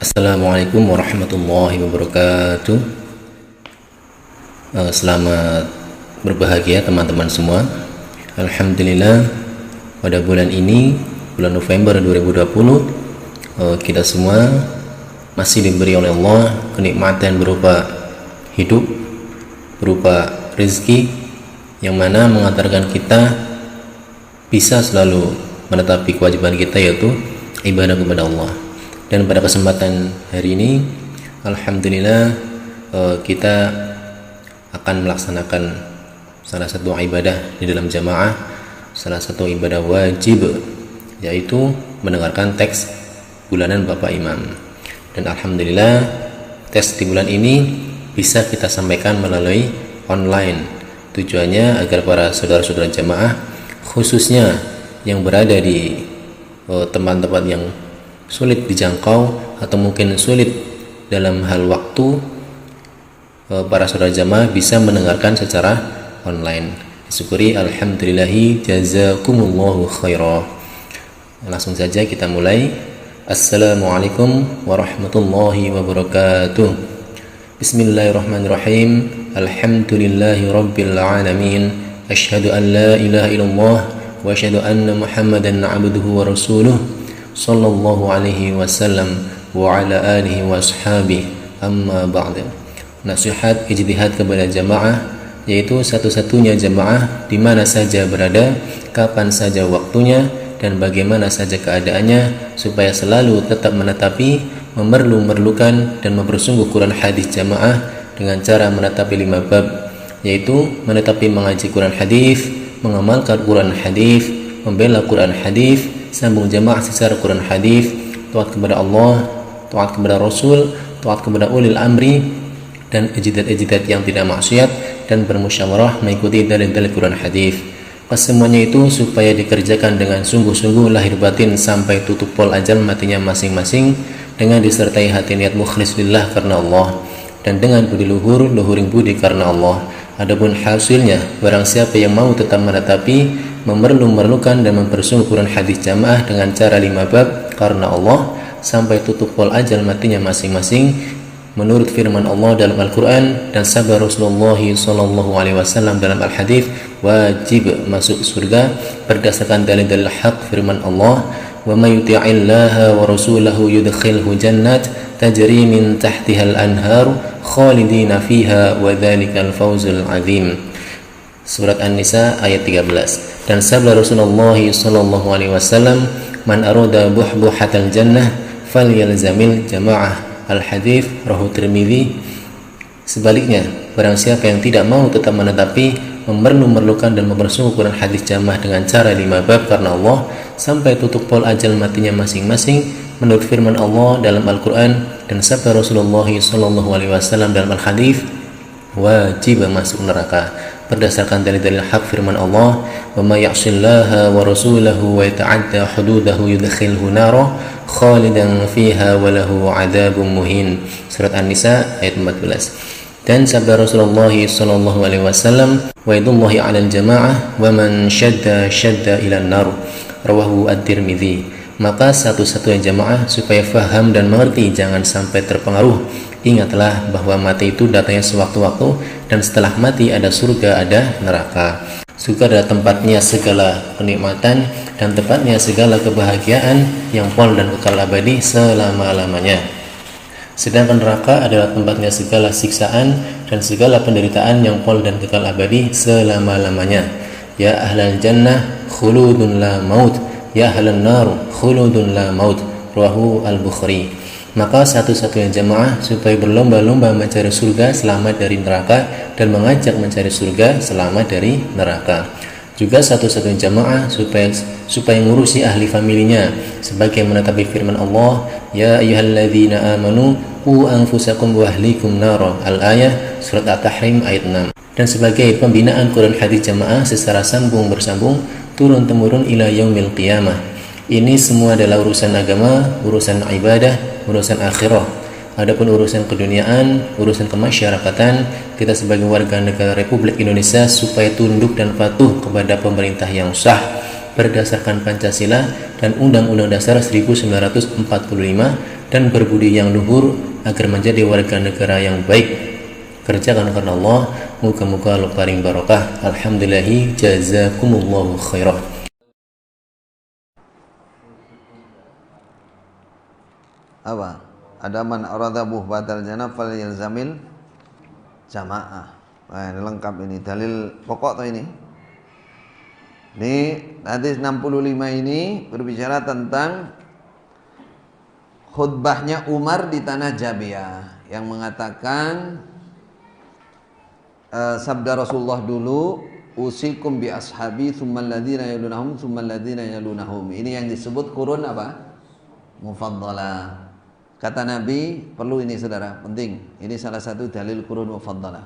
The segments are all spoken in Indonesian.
Assalamualaikum warahmatullahi wabarakatuh. Selamat berbahagia teman-teman semua. Alhamdulillah pada bulan ini, bulan November 2020, kita semua masih diberi oleh Allah kenikmatan berupa hidup, berupa rezeki, yang mana mengantarkan kita bisa selalu menetapi kewajiban kita, yaitu ibadah kepada Allah. Dan pada kesempatan hari ini, alhamdulillah, kita akan melaksanakan salah satu ibadah di dalam jamaah, salah satu ibadah wajib, yaitu mendengarkan teks bulanan Bapak Imam. Dan alhamdulillah, teks di bulan ini bisa kita sampaikan melalui online. Tujuannya agar para saudara-saudara jamaah, khususnya yang berada di tempat-tempat yang sulit dijangkau atau mungkin sulit dalam hal waktu, para saudara jamaah bisa mendengarkan secara online. Syukuri, alhamdulillahi jazakumullahu khairah. Langsung saja kita mulai. Assalamualaikum warahmatullahi wabarakatuh. Bismillahirrahmanirrahim. Alhamdulillahi rabbil alamin. Asyhadu an la ilaha illallah wa asyhadu anna muhammadan abduhu wa rasuluh sallallahu alaihi wasallam wa ala alihi wa ashabihi, amma ba'd. Nasihat ijtihad kepada jamaah, yaitu satu-satunya jamaah di mana saja berada, kapan saja waktunya, dan bagaimana saja keadaannya, supaya selalu tetap menetapi, memerlukan dan mempersungguh Quran hadis jamaah dengan cara menetapi 5 bab, yaitu menetapi mengaji Quran hadis, mengamalkan Quran hadis, membela Quran hadis, sambung jamaah secara Quran hadis, taat kepada Allah, taat kepada Rasul, taat kepada ulil amri, dan ijtihad yang tidak maksiat, dan bermusyawarah mengikuti dalil-dalil Quran hadis. Kesemuanya itu supaya dikerjakan dengan sungguh-sungguh lahir batin sampai tutup pol ajal matinya masing-masing, dengan disertai hati niat mukhlis lillah karena Allah, dan dengan budi luhuring budi karena Allah. Adapun hasilnya, barang siapa yang mau tetap menetapi, memerlukan dan mempersungguh Quran hadis jamaah dengan cara 5 bab karena Allah sampai tutup pol ajal matinya masing-masing, menurut firman Allah dalam Al-Quran dan sabda Rasulullah SAW dalam Al-Hadis, wajib masuk surga berdasarkan dalil-dalil haq firman Allah, wa may yuti'illaha wa rasulahu yudkhilhu jannat tajri min tahtihal anhar khalidina fiha wa dhalikal fawzul azim. Surat An-Nisa ayat 13. Dan sabda Rasulullah SAW, man arada buhbuhatal jannah falyalzamil jamaah. Al-Hadis rawahu Tirmidzi. Sebaliknya, barang siapa yang tidak mau tetap menetapi, memerlukan dan mempersungguh Quran hadis jamaah dengan cara 5 bab karena Allah sampai tutup pol ajal matinya masing-masing, menurut firman Allah dalam Al-Quran dan sabda Rasulullah SAW dalam Al-Hadis, wajib masuk neraka berdasarkan dalil-dalil hak firman Allah, wa may ya'sillaha wa rasulahu wa yata'adda hududahu yudkhilhu nara khalidan fiha wa lahu 'adzabun muhin. Surat An-Nisa ayat 14. Dan sabda Rasulullah SAW, wa idullahi 'alal jamaah wa man syadda ila an-nar, rawahu At-Tirmidzi. Maka satu-satunya jamaah supaya faham dan mengerti, jangan sampai terpengaruh. Ingatlah bahwa mati itu datangnya sewaktu-waktu, dan setelah mati ada surga, ada neraka. Surga adalah tempatnya segala kenikmatan dan tempatnya segala kebahagiaan yang pol dan kekal abadi selama-lamanya. Sedangkan neraka adalah tempatnya segala siksaan dan segala penderitaan yang pol dan kekal abadi selama-lamanya. Ya ahlal jannah khuludun la maut, ya ahlan nar khuludun la maut, rawahu Al-Bukhari. Maka satu-satunya jamaah supaya berlomba-lomba mencari surga selamat dari neraka, dan mengajak mencari surga selamat dari neraka. Juga satu-satunya jamaah supaya ngurusi ahli familinya, sebagai menetapi firman Allah, ya ayyuhalladzina amanu qu anfusakum wa ahlikum nara, al-ayah, surat At-Tahrim ayat 6. Dan sebagai pembinaan Quran hadis jamaah secara bersambung turun temurun ila yaumil qiyamah. Ini semua adalah urusan agama, urusan ibadah, urusan akhirah. Adapun urusan keduniaan, urusan kemasyarakatan, kita sebagai warga negara Republik Indonesia supaya tunduk dan patuh kepada pemerintah yang sah berdasarkan Pancasila dan Undang-Undang Dasar 1945, dan berbudi yang luhur agar menjadi warga negara yang baik. Kerjakan karena Allah, muka-muka lu paling barokah. Alhamdulillahi jazakumullahu khairah. Apa? Ada man arada buhbatal jannah fal yalzamil jamaah. Nah, ini lengkap ini dalil pokok tuh ini. Ini hadis 65 ini berbicara tentang khutbahnya Umar di tanah Jabiyah yang mengatakan sabda Rasulullah dulu, usikum bi ashabi tsummal ladzina yalunahum tsummal ladzina yalunahum. Ini yang disebut kurun apa? Mufaddalah. Kata Nabi, perlu ini saudara, penting. Ini salah satu dalil kurun mufaddalah.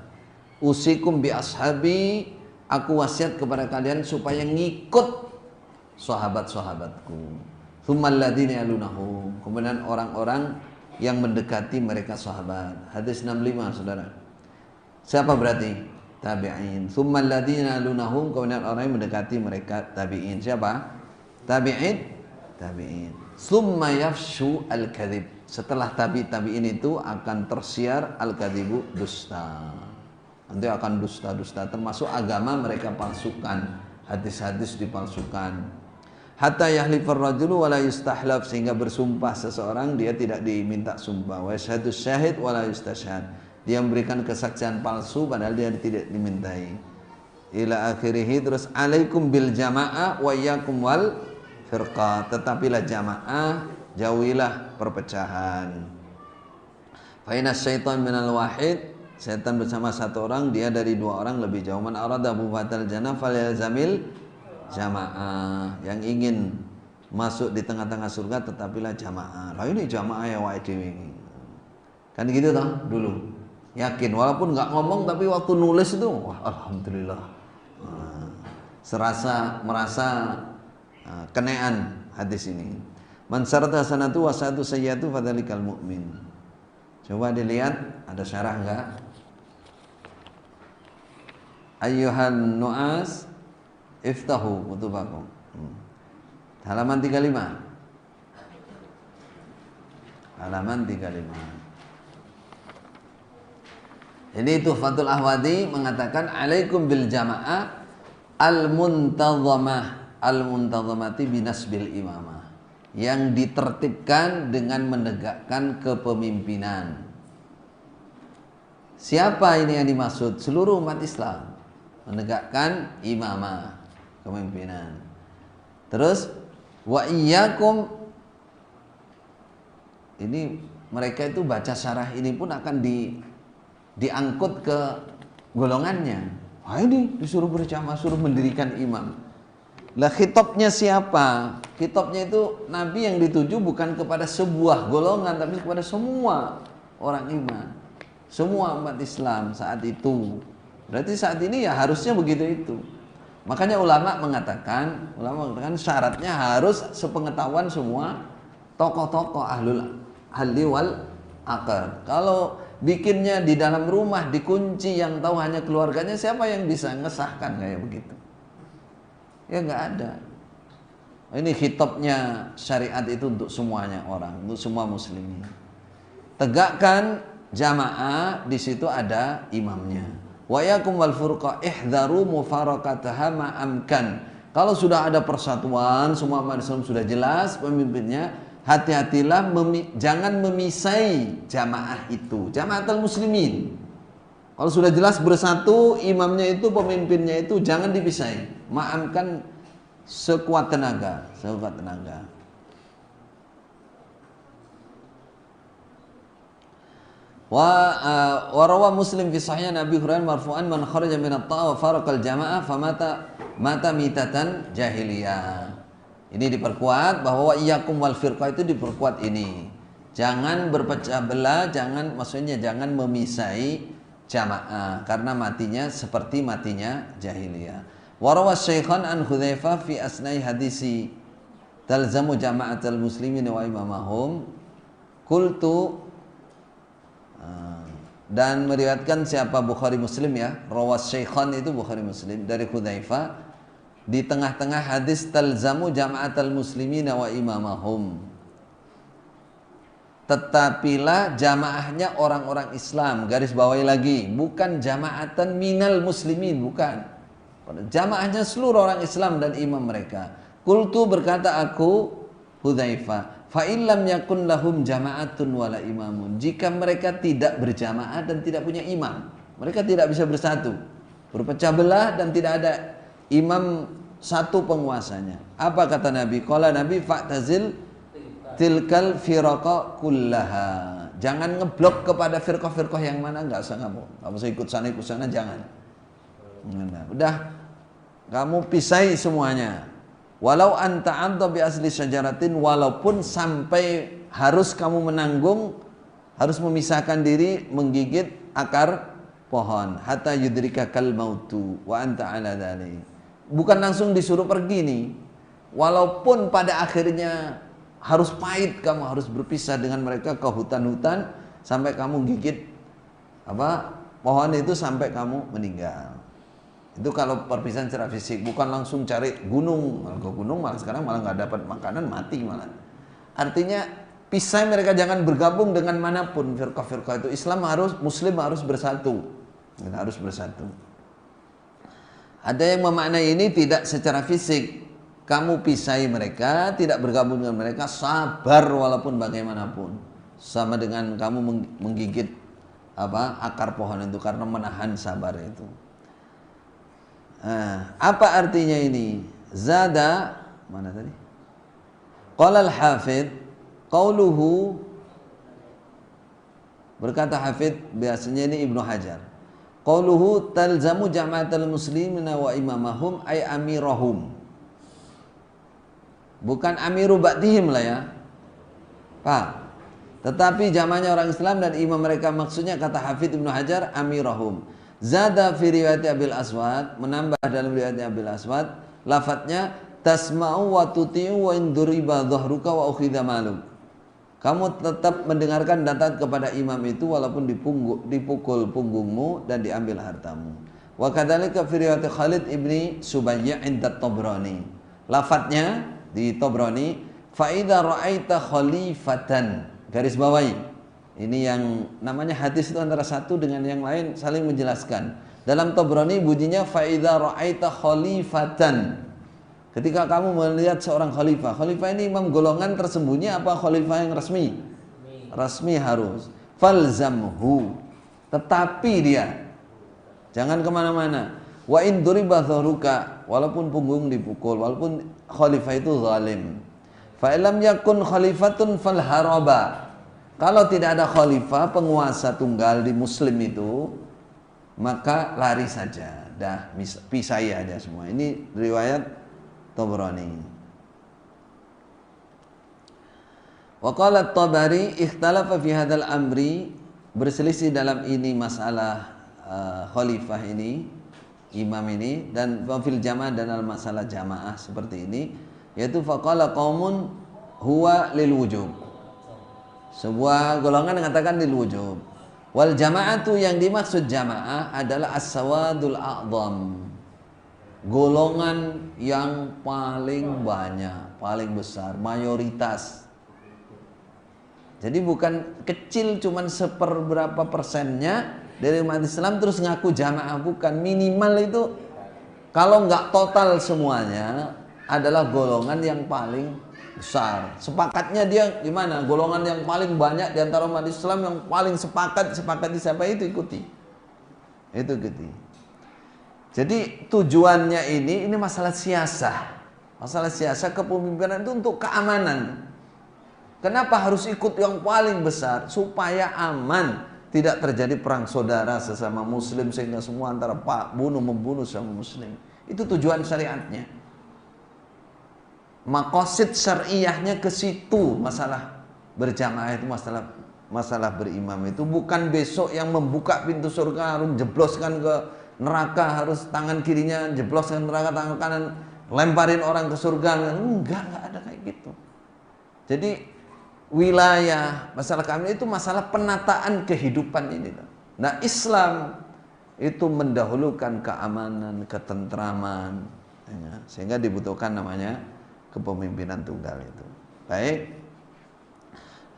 Usikum bi ashabi, aku wasiat kepada kalian supaya ngikut sahabat-sahabatku. Tsummal ladzina yalunahum. Kemudian orang-orang yang mendekati mereka sahabat. Hadis 65 saudara. Siapa berarti? Tabi'in. Tsummal ladzina yalunahum, kemudian orang yang mendekati mereka tabi'in. Siapa? Tabi'in. Tsumma yafshu al-kadzib. Setelah tabi'in itu akan tersiar al-kadzibu, dusta. Nanti akan dusta-dusta, termasuk agama mereka palsukan, hadis-hadis dipalsukan. Hatta yahlifar rajulu wala yustahlaf, sehingga bersumpah seseorang dia tidak diminta sumpah. Wa yashhadu syahid wala yustashhad, dia memberikan kesaksian palsu padahal dia tidak dimintai. Ila akhirih, terus alaikum bil jamaah wa iyyakum wal firqah, tetapilah jamaah, jauhilah perpecahan. Fa inna syaitan minal wahid, setan bersama satu orang, dia dari dua orang lebih jauh. Man arada bufatal jannah falyalzamil jamaah, yang ingin masuk di tengah-tengah surga tetapilah jamaah. Lah ini jamaah ya wae dhewe. Kan gitu toh dulu. Yakin walaupun nggak ngomong tapi waktu nulis itu wah alhamdulillah. Merasa kenean hadis ini. Man syarata hasanatu wa satu sayyatu fadzalikal mu'min. Coba dilihat ada syarah enggak? Ayyuhan nu'as iftahu kutubakum. Halaman 35. Halaman 35. Ini Tuhfatul Ahwadi mengatakan alaikum bil jamaah al-muntazamah, al-muntazamati binasbil imamah, yang ditertibkan dengan menegakkan kepemimpinan. Siapa ini yang dimaksud? Seluruh umat Islam menegakkan imamah, kepemimpinan. Terus wa iyyakum, ini mereka itu baca syarah ini pun akan diangkut ke golongannya. Wah ini disuruh berjamaah, suruh mendirikan imam. Lah khitabnya siapa? Khitabnya itu Nabi yang dituju bukan kepada sebuah golongan, tapi kepada semua orang iman, semua umat Islam saat itu. Berarti saat ini ya harusnya begitu itu. Makanya ulama mengatakan syaratnya harus sepengetahuan semua tokoh-tokoh ahlul halli wal aqd. Kalau bikinnya di dalam rumah dikunci, yang tahu hanya keluarganya, siapa yang bisa ngesahkan kayak begitu? Ya nggak ada. Ini khitabnya syariat itu untuk semuanya orang, untuk semua muslimin. Tegakkan jamaah, di situ ada imamnya. Wa yakum wal furqa ihdharu mufarakataha ma'amkan. Kalau sudah ada persatuan, semua umat Islam sudah jelas pemimpinnya, hati-hatilah jangan memisai jamaah itu, jamaatul muslimin. Kalau sudah jelas bersatu, imamnya itu, pemimpinnya itu, jangan dipisai. Ma'amkan sekuat tenaga, sekuat tenaga. Wa rawa Muslim fi sahih Nabi Hurairah marfu'an, man kharaja min at-ta'a wa faraqal jamaah mata mitatan jahiliyah. Ini diperkuat bahwa iyyakum wal firqah itu diperkuat ini. Jangan berpecah belah, jangan memisai jamaah, karena matinya seperti matinya jahiliyah. Wa rawa Syaikhan an Hudzaifah fi asnai hadisi talzamu jama'atal muslimin wa imamahum qultu, dan meriwayatkan siapa? Bukhari Muslim ya. Rawas Syaikhan itu Bukhari Muslim dari Hudzaifah di tengah-tengah hadis talzamu jama'atal muslimina wa imamahum. tetapilah jamaahnya orang-orang Islam. Garis bawahi lagi, bukan jama'atan minal muslimin, bukan. Jamaahnya seluruh orang Islam dan imam mereka. Qultu, berkata aku, Hudzaifah, fa illam yakun lahum jama'atun wala imamun. Jika mereka tidak berjamaah dan tidak punya imam, mereka tidak bisa bersatu, berpecah belah dan tidak ada imam satu penguasanya. Apa kata Nabi? Qala Nabi, fa'tazil tilkal firqa kullaha. Jangan ngeblok kepada firqah-firqah yang mana, enggak usah kamu. Enggak usah ikut sana, jangan. Nah, udah kamu pisahi semuanya. Walau anta anta bi asli syajaratin, walaupun sampai harus kamu menanggung, harus memisahkan diri menggigit akar pohon, hatta yudrikakal mautu wa anta ala dzalik. Bukan langsung disuruh pergi nih. Walaupun pada akhirnya harus pahit, kamu harus berpisah dengan mereka ke hutan-hutan sampai kamu gigit pohon itu sampai kamu meninggal. Itu kalau perpisahan secara fisik, bukan langsung cari gunung. Malah ke gunung malah sekarang malah nggak dapat makanan, mati malah. Artinya pisah, mereka jangan bergabung dengan manapun firqah-firqah itu. Muslim harus bersatu. Harus bersatu. Ada yang memaknai ini tidak secara fisik. Kamu pisahi mereka, tidak bergabung dengan mereka, sabar walaupun bagaimanapun. Sama dengan kamu menggigit akar pohon itu, karena menahan sabar itu. Apa artinya ini? Zada, mana tadi? Qala al-Hafidh, qauluhu, berkata Hafidh, biasanya ini Ibnu Hajar. Qauluhu talzamu jama'atal muslimina wa imamahum ay amirahum. Bukan amiru ba'dihim lah ya. Pak. Tetapi jamaahnya orang Islam dan imam mereka, maksudnya kata Hafidh Ibnu Hajar amirahum. Zada fi riwayat Abil Aswad, menambah dalam riwayat Abil Aswad, lafadznya tasma'u wa tuti'u wa induriba dhahruka wa ukhidha maluk. Kamu tetap mendengarkan dan taat kepada imam itu walaupun dipukul punggungmu dan diambil hartamu. Wa kadzalika fi riwayat Khalid ibni Subayy' inda Tabrani. Lafadznya di Tabrani, fa idza ra'aita khalifatan, garis bawahi. Ini yang namanya hadis itu antara satu dengan yang lain saling menjelaskan. Dalam Tabrani bunyinya fa idza ra'aita khalifatan. Ketika kamu melihat seorang khalifah. Khalifah ini imam golongan tersembunyi apa khalifah yang resmi? Resmi harus. Falzamhu. Tetapi dia jangan kemana-mana. Wa in duriba dhahruka, walaupun punggung dipukul, walaupun khalifah itu zalim. Fa illam yakun khalifatun fal haraba. Kalau tidak ada khalifah, penguasa tunggal di muslim itu, maka lari saja. Dah, pisahi aja semua. Ini riwayat Tabrani. Wa qala at-Tabari ikhtalafa fi hadzal amri, berselisih dalam ini masalah khalifah ini, imam ini, dan fil jamaah, dan dalam masalah jamaah seperti ini, yaitu faqala qaumun huwa lil wujub. Sebuah golongan mengatakan lil wujub. Wal jama'atu, yang dimaksud jamaah adalah as-sawadul a'zam. Golongan yang paling banyak, paling besar, mayoritas. Jadi bukan kecil, cuman seperberapa persennya dari umat Islam terus ngaku jamaah, bukan. Minimal itu kalau nggak total semuanya adalah golongan yang paling besar. Sepakatnya dia gimana? Golongan yang paling banyak di antara umat Islam yang paling sepakat di siapa itu ikuti. Itu ikuti. Jadi tujuannya ini masalah siasah. Masalah siasah kepemimpinan itu untuk keamanan. Kenapa harus ikut yang paling besar? Supaya aman, tidak terjadi perang saudara sesama muslim sehingga semua antara membunuh sama muslim. Itu tujuan syariatnya. Maqasid syariahnya ke situ. Masalah berjamaah itu, masalah berimam itu bukan besok yang membuka pintu surga harus jebloskan ke neraka, harus tangan kirinya jebloskan ke neraka, tangan kanan lemparin orang ke surga. Enggak ada kayak gitu. Jadi wilayah masalah kami itu masalah penataan kehidupan ini. Nah, Islam itu mendahulukan keamanan, ketentraman, ya, sehingga dibutuhkan namanya kepemimpinan tunggal itu. Baik.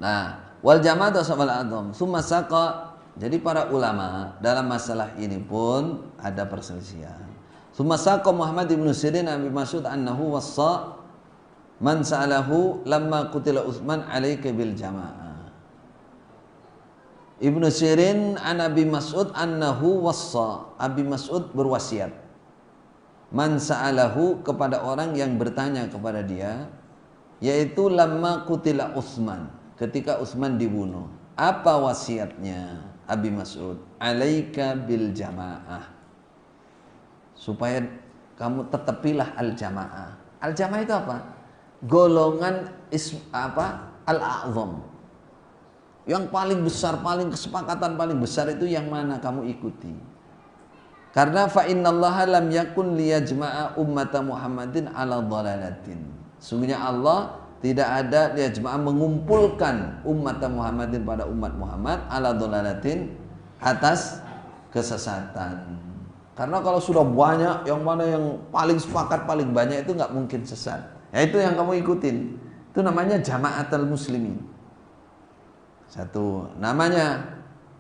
Nah, Wal jama'atu ashabul a'dham. Tsumma saqa. Jadi para ulama dalam masalah ini pun ada perselisihan. Tsumma saqa Muhammad ibn Sirin Abi Mas'ud annahu wassa man sa'alahu lamma qutila Utsman alaika bil jama'ah. Ibnu Sirin an Abi Mas'ud annahu wassa. Abi Mas'ud berwasiat. Man sa'alahu kepada orang yang bertanya kepada dia, yaitu lamma qutila Utsman, ketika Utsman dibunuh. Apa wasiatnya Abi Mas'ud? Alaika bil jamaah. Supaya kamu tetepilah al jamaah. Al jamaah itu apa? Golongan al-a'zam. Yang paling besar, paling kesepakatan paling besar itu yang mana kamu ikuti. Karena fa innallaha lam yakun liyajma'a ummata Muhammadin ala dhalalatin. Sungguhnya Allah tidak ada dia jemaah mengumpulkan umat Muhammadin pada umat Muhammad ala dhalalatin atas kesesatan. Karena kalau sudah banyak, yang mana yang paling sepakat paling banyak itu nggak mungkin sesat. Ya itu yang kamu ikutin. Itu namanya jama'atul muslimin. Satu, namanya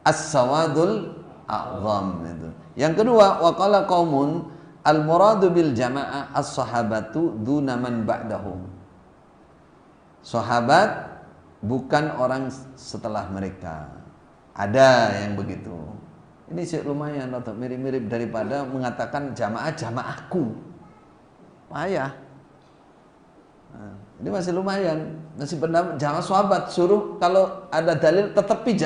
as-sawadul a'zam itu. Yang kedua, waqala qaumun al-muradu bil jama'ah as-sahabatu duna man ba'dahum. Sahabat bukan orang setelah mereka. Ada yang begitu. Ini sih lumayan atau mirip-mirip daripada mengatakan jamaahku. Payah. Nah, ini masih lumayan. Masih pendapat jamaah sahabat suruh kalau ada dalil tetapi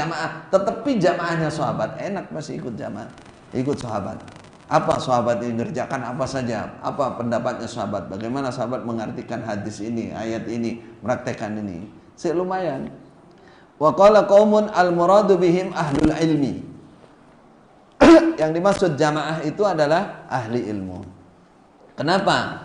jamaahnya sahabat. Enak masih ikut jamaah, ikut sahabat. Apa sahabat ini ngerjakan apa saja? Apa pendapatnya sahabat? Bagaimana sahabat mengartikan hadis ini, ayat ini, praktekkan ini? Lumayan. Wa qala qaumun al-muradu bihim ahlul ilmi. Yang dimaksud jamaah itu adalah ahli ilmu. Kenapa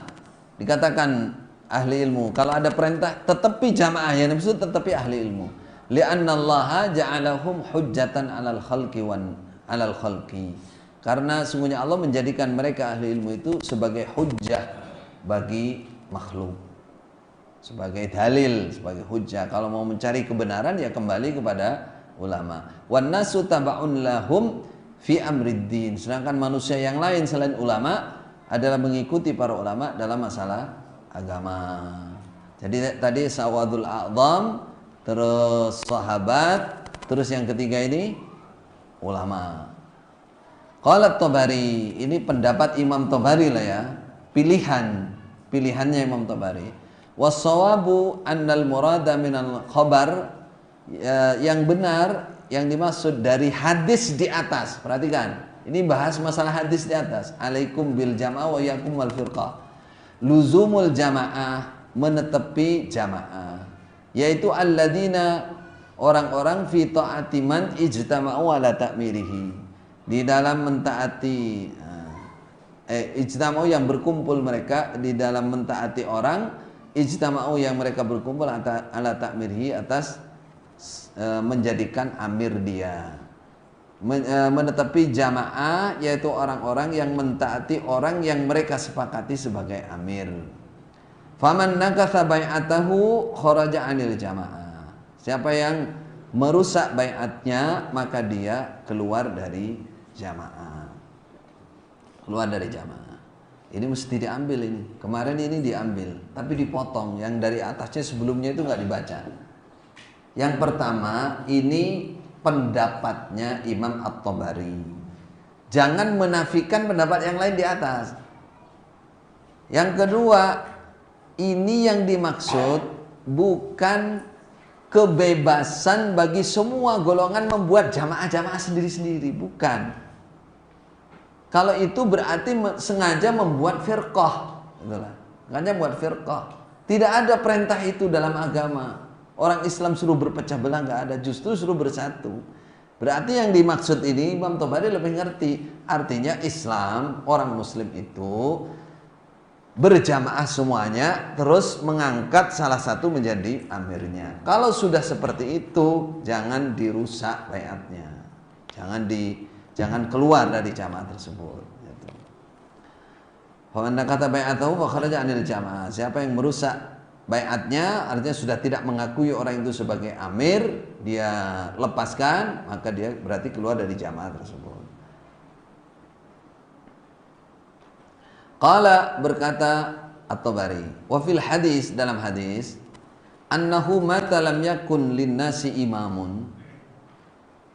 dikatakan ahli ilmu? Kalau ada perintah tetapi jamaah, yang dimaksud tetapi ahli ilmu. Li'anna Allah ja'alahum hujjatan 'alal khalqi wan 'alal khalqi. Karena sungguhnya Allah menjadikan mereka ahli ilmu itu sebagai hujjah bagi makhluk, sebagai dalil, sebagai hujjah. Kalau mau mencari kebenaran ya kembali kepada ulama. Wan nasu taba'un lahum fi amriddin. Sedangkan manusia yang lain selain ulama adalah mengikuti para ulama dalam masalah agama. Jadi tadi sawadul a'zam, terus sahabat, terus yang ketiga ini ulama. Qala Tabari, ini pendapat Imam Tabari lah ya, pilihannya Imam Tabari. Was-shawabu annal murada minal khabar, yang benar yang dimaksud dari hadis di atas. Perhatikan, ini bahas masalah hadis di atas. Alaikum bil jamaah wa yakum wal firqah. Luzumul jamaah, menetepi jamaah, yaitu alladzina, orang-orang fi ta'ati man ijtama'u ala ta'mirihi, di dalam mentaati ijtama'u yang berkumpul mereka di dalam mentaati orang, ijtama'u yang mereka berkumpul ala ta'mirhi atas menjadikan amir dia. Menetapi jamaah yaitu orang-orang yang mentaati orang yang mereka sepakati sebagai amir. Faman nakatha bai'atahu kharaja 'anil jamaah. Siapa yang merusak bai'atnya maka dia keluar dari jamaah. Keluar dari jamaah. Ini mesti diambil ini. Kemarin ini diambil, tapi dipotong. Yang dari atasnya sebelumnya itu nggak dibaca. Yang pertama, ini pendapatnya Imam At-Tabari. Jangan menafikan pendapat yang lain di atas. Yang kedua, ini yang dimaksud bukan kebebasan bagi semua golongan membuat jamaah-jamaah sendiri-sendiri, bukan. Kalau itu berarti sengaja membuat firqah, sengaja membuat firqah. Tidak ada perintah itu dalam agama. Orang Islam suruh berpecah belah, nggak ada, justru suruh bersatu. Berarti yang dimaksud ini Imam Tabari lebih ngerti. Artinya Islam, orang Muslim itu berjamaah semuanya, terus mengangkat salah satu menjadi amirnya. Kalau sudah seperti itu, jangan dirusak baiatnya, jangan keluar dari jamaah tersebut. Faman kata bai'atahu fa kharaja 'anil jamaah. Siapa yang merusak baiatnya artinya sudah tidak mengakui orang itu sebagai amir, dia lepaskan, maka dia berarti keluar dari jamaah tersebut. Qala, berkata At-Tabari, wa fil hadis, dalam hadis, annahu mata lam yakun linnasi imamun.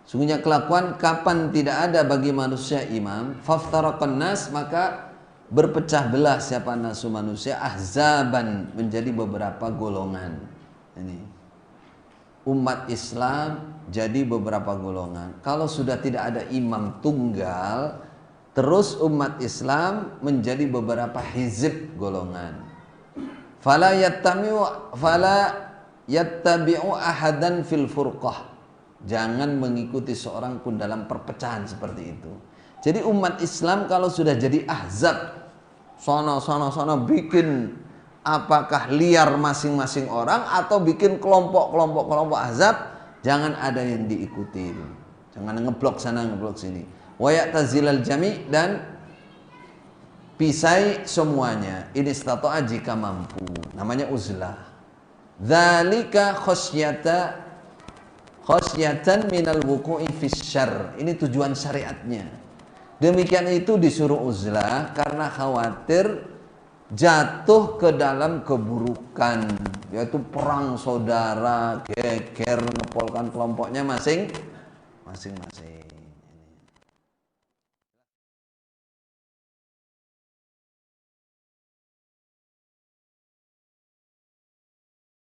Sungguhnya kelakuan kapan tidak ada bagi manusia imam, faftaraqan nas, maka berpecah belah siapa nasu manusia, ahzaban, menjadi beberapa golongan. Ini umat Islam jadi beberapa golongan. Kalau sudah tidak ada imam tunggal, terus umat Islam menjadi beberapa hizib golongan. Fala yattabi'u ahadan fil furqah. Jangan mengikuti seorang pun dalam perpecahan seperti itu. Jadi umat Islam kalau sudah jadi ahzab, sono bikin apakah liar masing-masing orang atau bikin kelompok ahzab, jangan ada yang diikuti. Jangan ngeblok sana ngeblok sini. Wa ya'tazilal jami', dan pisai semuanya. Ini istata'a jika mampu. Namanya uzlah. Dzalika khasyatan minal wuqu'i fis syarr. Ini tujuan syariatnya. Demikian itu disuruh uzlah karena khawatir jatuh ke dalam keburukan, yaitu perang saudara, geger, ngepolkan kelompoknya masing-masing.